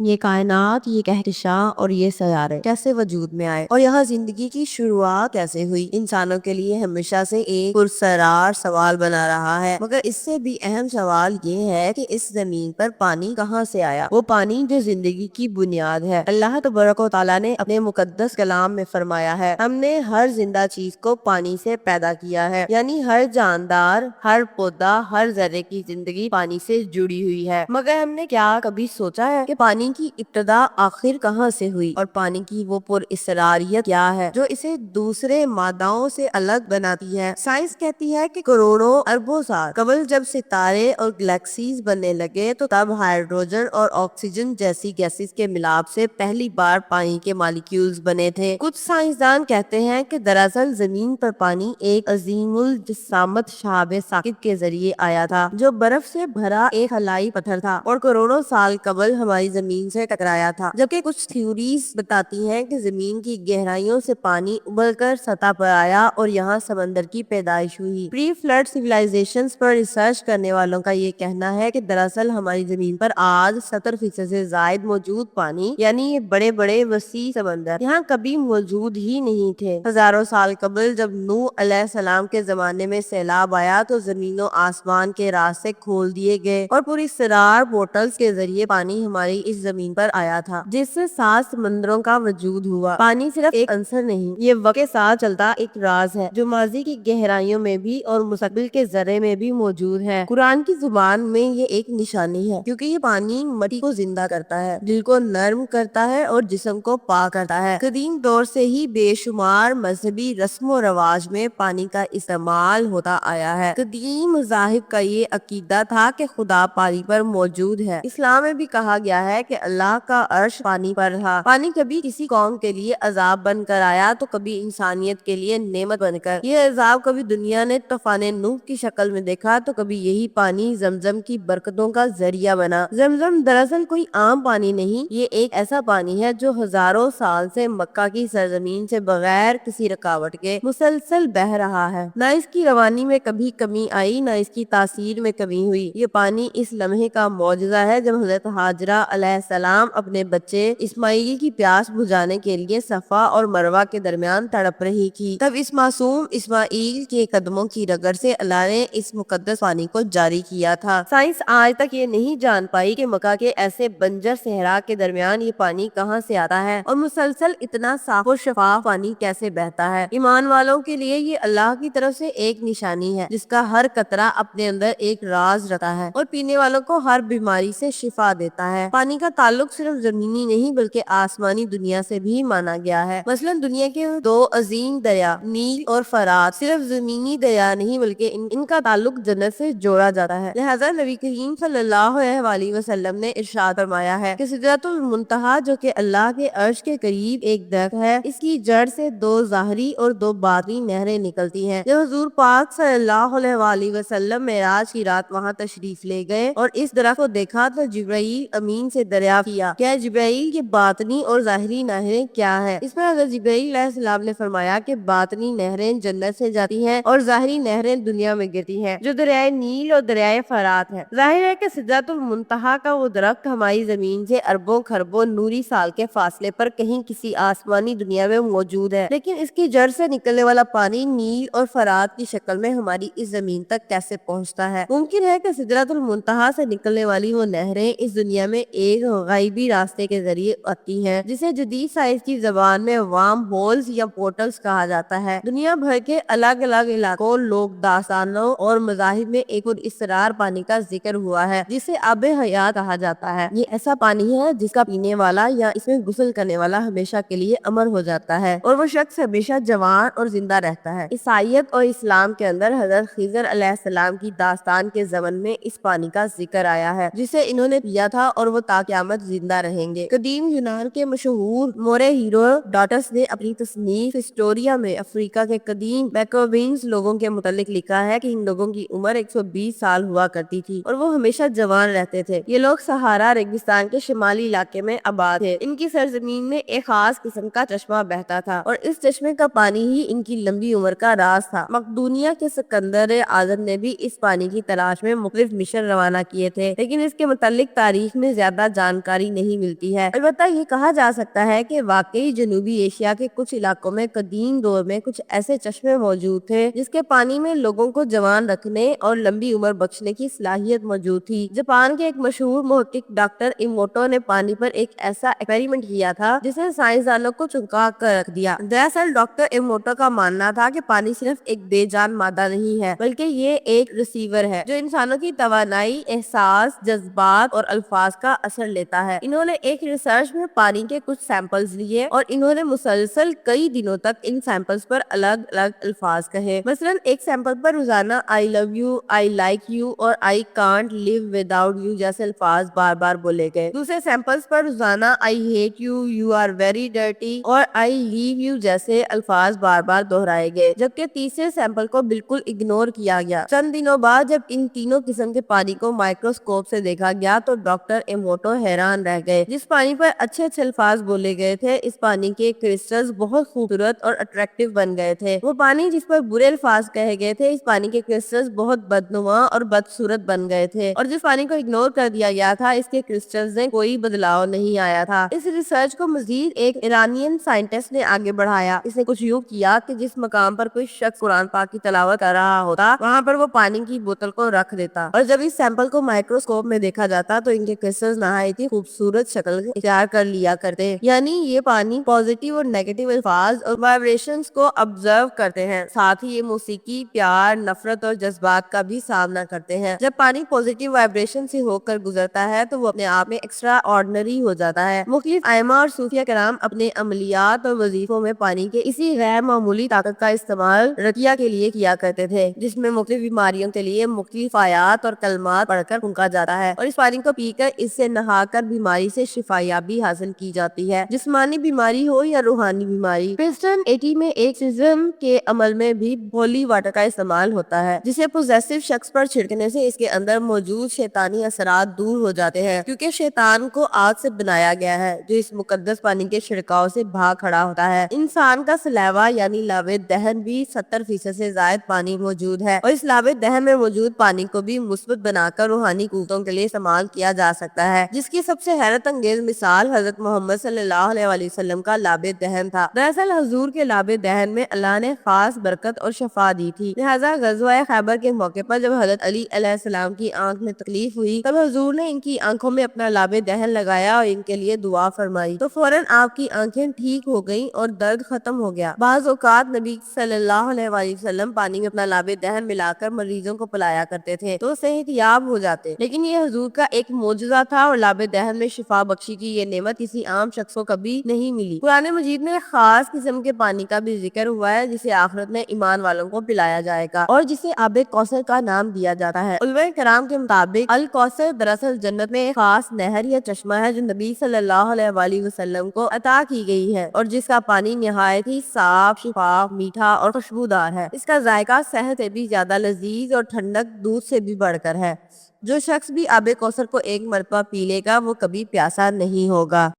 یہ کائنات، یہ کہکشاں اور یہ سیارے کیسے وجود میں آئے، اور یہاں زندگی کی شروعات کیسے ہوئی، انسانوں کے لیے ہمیشہ سے ایک پرسرار سوال بنا رہا ہے۔ مگر اس سے بھی اہم سوال یہ ہے کہ اس زمین پر پانی کہاں سے آیا، وہ پانی جو زندگی کی بنیاد ہے۔ اللہ تبارک و تعالیٰ نے اپنے مقدس کلام میں فرمایا ہے، ہم نے ہر زندہ چیز کو پانی سے پیدا کیا ہے، یعنی ہر جاندار، ہر پودا، ہر ذرے کی زندگی پانی سے جڑی ہوئی ہے۔ مگر ہم نے کیا کبھی سوچا ہے کہ پانی کی ابتدا آخر کہاں سے ہوئی، اور پانی کی وہ پر اسراریت کیا ہے جو اسے دوسرے ماداؤں سے الگ بناتی ہے۔ سائنس کہتی ہے کہ کروڑوں اربوں سال قبل جب ستارے اور گلیکسیز بننے لگے تو تب ہائیڈروجن اور آکسیجن جیسی گیسز کے ملاپ سے پہلی بار پانی کے مالیکیولز بنے تھے۔ کچھ سائنسدان کہتے ہیں کہ دراصل زمین پر پانی ایک عظیم الجسامت شہاب ثاقب کے ذریعے آیا تھا جو برف سے بھرا ایک خلائی پتھر تھا اور کروڑوں سال قبل ہماری زمین سے ٹکرایا تھا، جبکہ کچھ تھیوریز بتاتی ہیں کہ زمین کی گہرائیوں سے پانی ابل کر سطح پر آیا اور یہاں سمندر کی پیدائش ہوئی۔ پری فلڈ سیویلائزیشنز پر ریسرچ کرنے والوں کا یہ کہنا ہے کہ دراصل ہماری زمین پر آج 70% سے زائد موجود پانی، یعنی یہ بڑے بڑے وسیع سمندر، یہاں کبھی موجود ہی نہیں تھے۔ ہزاروں سال قبل جب نوح علیہ السلام کے زمانے میں سیلاب آیا تو زمین و آسمان کے راستے کھول دیے گئے اور پوری سرار پورٹلز کے ذریعے پانی ہماری اس زمین پر آیا تھا، جس سے 7 سمندروں کا وجود ہوا۔ پانی صرف ایک عنصر نہیں، یہ وقت کے ساتھ چلتا ایک راز ہے جو ماضی کی گہرائیوں میں بھی اور مستقبل کے ذرے میں بھی موجود ہے۔ قرآن کی زبان میں یہ ایک نشانی ہے، کیونکہ یہ پانی مٹی کو زندہ کرتا ہے، دل کو نرم کرتا ہے اور جسم کو پاک کرتا ہے۔ قدیم دور سے ہی بے شمار مذہبی رسم و رواج میں پانی کا استعمال ہوتا آیا ہے۔ قدیم مذاہب کا یہ عقیدہ تھا کہ خدا پانی پر موجود ہے۔ اسلام میں بھی کہا گیا ہے کہ اللہ کا عرش پانی پر تھا۔ پانی کبھی کسی قوم کے لیے عذاب بن کر آیا تو کبھی انسانیت کے لیے نعمت بن کر۔ یہ عذاب کبھی دنیا نے طوفان نوح کی شکل میں دیکھا تو کبھی یہی پانی زمزم کی برکتوں کا ذریعہ بنا۔ زمزم دراصل کوئی عام پانی نہیں، یہ ایک ایسا پانی ہے جو ہزاروں سال سے مکہ کی سرزمین سے بغیر کسی رکاوٹ کے مسلسل بہہ رہا ہے۔ نہ اس کی روانی میں کبھی کمی آئی، نہ اس کی تاثیر میں کمی ہوئی۔ یہ پانی اس لمحے کا معجزہ ہے جب حضرت ہاجرہ علیہ السلام اپنے بچے اسماعیل کی پیاس بجھانے کے لیے صفا اور مروہ کے درمیان تڑپ رہی تھی، تب اس معصوم اسماعیل کے قدموں کی رگڑ سے اللہ نے اس مقدس پانی کو جاری کیا تھا۔ سائنس آج تک یہ نہیں جان پائی کہ مکہ کے ایسے بنجر صحرا کے درمیان یہ پانی کہاں سے آتا ہے اور مسلسل اتنا صاف و شفاف پانی کیسے بہتا ہے۔ ایمان والوں کے لیے یہ اللہ کی طرف سے ایک نشانی ہے جس کا ہر قطرہ اپنے اندر ایک راز رکھتا ہے اور پینے والوں کو ہر بیماری سے شفا دیتا ہے۔ پانی کا تعلق صرف زمینی نہیں بلکہ آسمانی دنیا سے بھی مانا گیا ہے۔ مثلاً دنیا کے 2 عظیم دریا نیل اور فرات صرف زمینی دریا نہیں بلکہ ان کا تعلق جنت سے جوڑا جاتا ہے۔ لہٰذا نبی کریم صلی اللہ علیہ وآلہ وسلم نے ارشاد فرمایا ہے کہ سدرۃ المنتہا جو کہ اللہ کے عرش کے قریب ایک درخت ہے، اس کی جڑ سے 2 ظاہری اور 2 باطنی نہریں نکلتی ہیں۔ جب حضور پاک صلی اللہ علیہ وآلہ وسلم معراج کی رات وہاں تشریف لے گئے اور اس درخت کو دیکھا تو جبرائیل امین سے دریافت کیا کہ جبرائیل یہ باطنی اور ظاہری نہریں کیا ہے؟ اس پر حضرت جبرائیل علیہ السلام نے فرمایا کہ باطنی نہریں جنت سے جاتی ہیں اور ظاہری نہریں دنیا میں گرتی ہیں جو دریائے نیل اور دریائے فرات ہے۔ ظاہر ہے کہ سدرۃ المنتہا کا وہ درخت ہماری زمین سے اربوں خربوں نوری سال کے فاصلے پر کہیں کسی آسمانی دنیا میں موجود ہے، لیکن اس کی جڑ سے نکلنے والا پانی نیل اور فرات کی شکل میں ہماری اس زمین تک کیسے پہنچتا ہے؟ ممکن ہے کہ سدرۃ المنتہا سے نکلنے والی وہ نہریں اس دنیا میں ایک غیبی راستے کے ذریعے آتی ہیں جسے جدید سائنس کی زبان میں وارم ہولز یا پورٹلز کہا جاتا ہے۔ دنیا بھر کے الگ الگ علاقوں، لوک داستانوں اور مذاہب میں ایک اور اسرار پانی کا ذکر ہوا ہے جسے آب حیات کہا جاتا ہے۔ یہ ایسا پانی ہے جس کا پینے والا یا اس میں غسل کرنے والا ہمیشہ کے لیے امر ہو جاتا ہے اور وہ شخص ہمیشہ جوان اور زندہ رہتا ہے۔ عیسائیت اور اسلام کے اندر حضرت خضر علیہ السلام کی داستان کے ضمن میں اس پانی کا ذکر آیا ہے جسے انہوں نے پیا تھا اور وہ تا قیامت زندہ رہیں گے۔ قدیم یونان کے مشہور مورے ہیروڈوٹس نے اپنی تصنیف ہسٹوریا میں افریقہ کے قدیم میکوبینز لوگوں کے متعلق لکھا ہے کہ ان لوگوں کی عمر 120 سال ہوا کرتی تھی اور وہ ہمیشہ جوان رہتے تھے۔ یہ لوگ صحارا ریگستان کے شمالی علاقے میں آباد تھے۔ ان کی سرزمین میں ایک خاص قسم کا چشمہ بہتا تھا اور اس چشمے کا پانی ہی ان کی لمبی عمر کا راز تھا۔ مقدونیہ کے سکندر اعظم نے بھی اس پانی کی تلاش میں مختلف مشن روانہ کیے تھے، لیکن اس کے متعلق تاریخ میں زیادہ جانکاری نہیں ملتی ہے۔ البتہ یہ کہا جا سکتا ہے کہ واقعی جنوبی ایشیا کے کچھ علاقوں میں قدیم دور میں کچھ ایسے چشمے موجود تھے جس کے پانی میں لوگوں کو جوان رکھنے اور لمبی عمر بخشنے کی صلاحیت موجود تھی۔ جاپان کے ایک مشہور محقق ڈاکٹر ایموٹو نے پانی پر ایک ایسا ایکسپیریمنٹ کیا تھا جسے سائنسدانوں کو چونکا کر رکھ دیا۔ دراصل ڈاکٹر ایموٹو کا ماننا تھا کہ پانی صرف ایک بے جان مادہ نہیں ہے بلکہ یہ ایک ریسیور ہے جو انسانوں کی توانائی، احساس، جذبات اور الفاظ کا اثر لیتا ہے۔ انہوں نے ایک ریسرچ میں پانی کے کچھ سیمپلز لیے اور انہوں نے مسلسل کئی دنوں تک ان سیمپلز پر الگ الگ الفاظ کہے۔ مثلا ایک سیمپل پر روزانہ I love you، I like you اور I can't live without you جیسے الفاظ بار بار بولے گئے۔ دوسرے سیمپلز پر روزانہ I hate you، you are very dirty اور I leave you جیسے الفاظ بار بار دہرائے گئے، جبکہ تیسرے سیمپل کو بالکل اگنور کیا گیا۔ چند دنوں بعد جب ان تینوں قسم کے پانی کو مائکروسکوپ سے دیکھا گیا تو ڈاکٹر ایموٹو حیران رہ گئے۔ جس پانی پر اچھے اچھے الفاظ بولے گئے تھے اس پانی کے کرسٹلز بہت خوبصورت اور اٹریکٹیو بن گئے تھے۔ وہ پانی جس پر برے الفاظ کہے گئے تھے اس پانی کے کرسٹلز بہت بدنما اور بدصورت بن گئے تھے، اور جس پانی کو اگنور کر دیا گیا تھا اس کے کرسٹلز میں کوئی بدلاؤ نہیں آیا تھا۔ اس ریسرچ کو مزید ایک ایرانین سائنٹسٹ نے آگے بڑھایا۔ اس نے کچھ یوں کیا کہ جس مقام پر کوئی شخص قرآن پاک کی تلاوت کر رہا ہوتا وہاں پر وہ پانی کی بوتل کو رکھ دیتا، اور جب اس سیمپل کو مائکروسکوپ میں دیکھا جاتا تو ان کے کرسٹلز نہایت ہی خوبصورت شکل اختیار کر لیا کرتے، یعنی یہ پانی پازیٹیو اور نیگیٹو الفاظ اور وائبریشنز کو آبزرو کرتے ہیں، ساتھ ہی یہ موسیقی، پیار، نفرت اور جذبات کا بھی سامنا کرتے ہیں۔ جب پانی پازیٹیو وائبریشن سے ہو کر گزرتا ہے تو وہ اپنے آپ میں ایکسٹرا آرڈنری ہو جاتا ہے۔ مختلف ائمہ اور صوفیہ کرام اپنے عملیات اور وظیفوں میں پانی کے اسی غیر معمولی طاقت کا استعمال رقیہ کے لیے کیا کرتے تھے، جس میں مختلف بیماریوں کے لیے مختلف آیات اور کلمات پڑھ کر پھونکا جاتا ہے، اور اس پانی کو پی کر اس سے نہا کر بیماری سے شفا یابی حاصل کی جاتی ہے، جسمانی بیماری ہو یا روحانی بیماری۔ کرسچن ایٹی میں ایک سزم کے عمل میں بھی ہولی واٹر کا استعمال ہوتا ہے، جسے پوزیسو شخص پر چھڑکنے سے اس کے اندر موجود شیطانی اثرات دور ہو جاتے ہیں، کیونکہ شیطان کو آگ سے بنایا گیا ہے جو اس مقدس پانی کے چھڑکاؤ سے بھاگ کھڑا ہوتا ہے۔ انسان کا سلیوا یعنی لاب دہن بھی 70% سے زائد پانی موجود ہے، اور اس لاب دہن میں موجود پانی کو بھی مثبت بنا کر روحانی قوتوں کے لیے استعمال کیا جا سکتا ہے، جس کی سب سے حیرت انگیز مثال حضرت محمد صلی اللہ علیہ وسلم کا لاب دہن تھا۔ دراصل حضور کے لاب دہن میں اللہ نے خاص برکت اور شفا دی تھی، لہٰذا غزوہ خیبر کے موقع پر جب حضرت علی علیہ السلام کی آنکھ میں تکلیف ہوئی تب حضور نے ان کی آنکھوں میں اپنا لاب دہن لگایا اور ان کے لیے دعا فرمائی تو فوراً آپ کی آنکھیں ٹھیک ہو گئیں اور درد ختم ہو گیا۔ بعض اوقات نبی صلی اللہ علیہ وسلم پانی میں اپنا لاب دہن ملا کر مریضوں کو پلایا کرتے تھے تو صحت یاب ہو جاتے، لیکن یہ حضور کا ایک معجزہ تھا اور لاب دہن میں شفا بخشی کی یہ نعمت کسی عام شخص کو کبھی نہیں ملی۔ قرآن مجید میں خاص قسم کے پانی کا بھی ذکر ہوا ہے جسے آخرت میں ایمان والوں کو پلایا جائے گا اور جسے آب کوثر کا نام دیا جاتا ہے۔ علماء کرام کے مطابق الکوثر دراصل جنت میں ایک خاص نہر یا چشمہ ہے جو نبی صلی اللہ علیہ وآلہ وسلم کو عطا کی گئی ہے اور جس کا پانی نہایت ہی صاف، شفاف، میٹھا اور خوشبودار ہے۔ اس کا ذائقہ شہد سے بھی زیادہ لذیذ اور ٹھنڈک دودھ سے بھی بڑھ کر ہے۔ جو شخص بھی آب کوثر کو ایک مرتبہ پی لے گا وہ کبھی پیاسا نہیں ہوگا۔